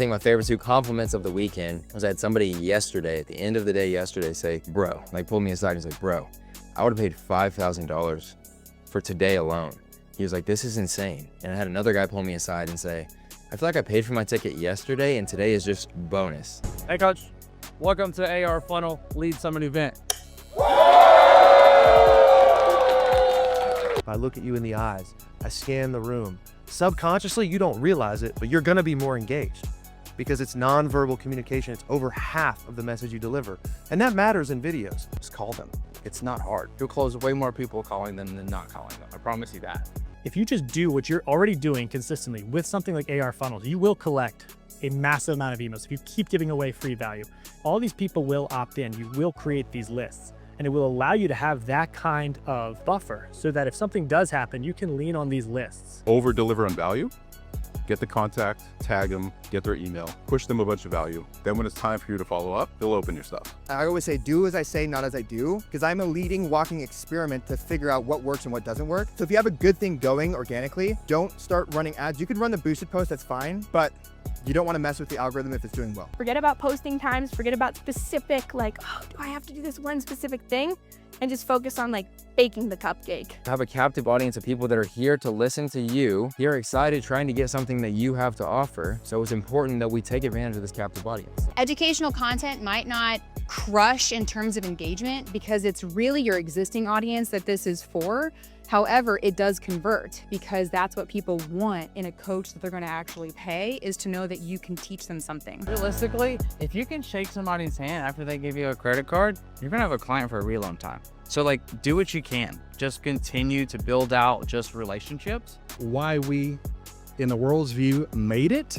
think my favorite 2 compliments of the weekend was I had somebody yesterday, at the end of the day yesterday, say, bro, like pulled me aside and he's like, bro, I would have paid $5,000 for today alone. He was like, this is insane. And I had another guy pull me aside and say, I feel like I paid for my ticket yesterday and today is just bonus. Hey coach, welcome to AR Funnel Lead Summit event. I look at you in the eyes, I scan the room. Subconsciously, you don't realize it, but you're gonna be more engaged because it's nonverbal communication. It's over half of the message you deliver. And that matters in videos. Just call them. It's not hard. You'll close way more people calling them than not calling them. I promise you that. If you just do what you're already doing consistently with something like AR funnels, you will collect a massive amount of emails. If you keep giving away free value, all these people will opt in. You will create these lists. And it will allow you to have that kind of buffer so that if something does happen, you can lean on these lists. Over deliver on value, get the contact, tag them, get their email, push them a bunch of value. Then when it's time for you to follow up, they'll open your stuff. I always say, do as I say, not as I do, because I'm a leading, walking experiment to figure out what works and what doesn't work. So if you have a good thing going organically, don't start running ads. You could run the boosted post, that's fine, but you don't want to mess with the algorithm if it's doing well. Forget about posting times, forget about specific, like, oh, do I have to do this one specific thing? And just focus on like baking the cupcake. Have a captive audience of people that are here to listen to you. You're excited trying to get something that you have to offer. So it's important that we take advantage of this captive audience. Educational content might not crush in terms of engagement because it's really your existing audience that this is for. However, it does convert because that's what people want in a coach that they're going to actually pay, is to know that you can teach them something. Realistically, if you can shake somebody's hand after they give you a credit card, you're gonna have a client for a real long time. So like, do what you can. Just continue to build out just relationships. Why we, in the world's view, made it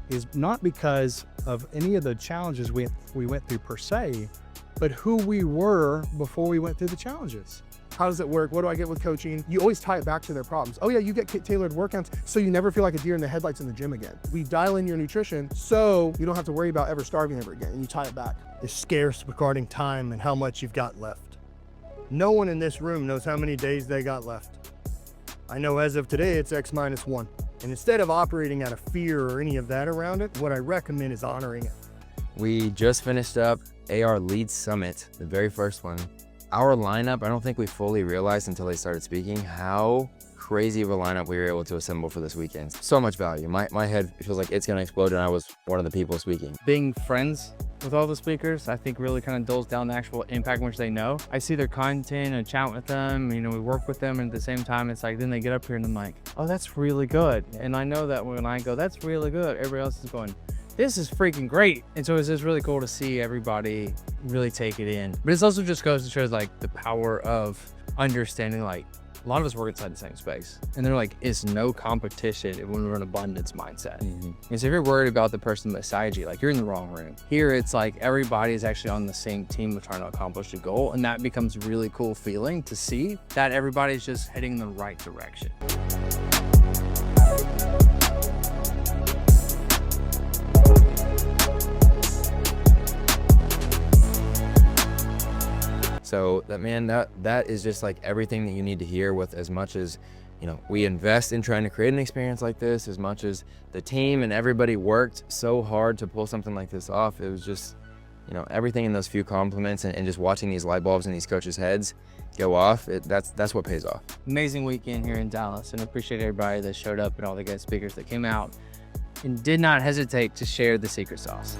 is not because of any of the challenges we went through per se, but who we were before we went through the challenges. How does it work? What do I get with coaching? You always tie it back to their problems. Oh yeah, you get tailored workouts so you never feel like a deer in the headlights in the gym again. We dial in your nutrition so you don't have to worry about ever starving ever again, and you tie it back. It's scarce regarding time and how much you've got left. No one in this room knows how many days they got left. I know as of today, it's X-1. And instead of operating out of fear or any of that around it, what I recommend is honoring it. We just finished up AR Lead Summit, the very first one. Our lineup, I don't think we fully realized until they started speaking how crazy of a lineup we were able to assemble for this weekend. So much value. My head feels like it's gonna explode, and I was one of the people speaking. Being friends with all the speakers, I think really kind of dulls down the actual impact which they know. I see their content and chat with them, you know, we work with them, and at the same time, it's like, then they get up here and I'm like, oh, that's really good. And I know that when I go, that's really good, everybody else is going, this is freaking great. And so it's just really cool to see everybody really take it in. But it also just goes to show like the power of understanding, like a lot of us work inside the same space, and they're like, it's no competition when we're in abundance mindset. And so if you're worried about the person beside you, like you're in the wrong room. Here, it's like everybody is actually on the same team of trying to accomplish a goal. And that becomes a really cool feeling to see that everybody's just heading in the right direction. So that is just like everything that you need to hear, with as much as, you know, we invest in trying to create an experience like this, as much as the team and everybody worked so hard to pull something like this off. It was just, you know, everything in those few compliments and just watching these light bulbs in these coaches' heads go off, that's what pays off. Amazing weekend here in Dallas, and I appreciate everybody that showed up and all the guest speakers that came out and did not hesitate to share the secret sauce.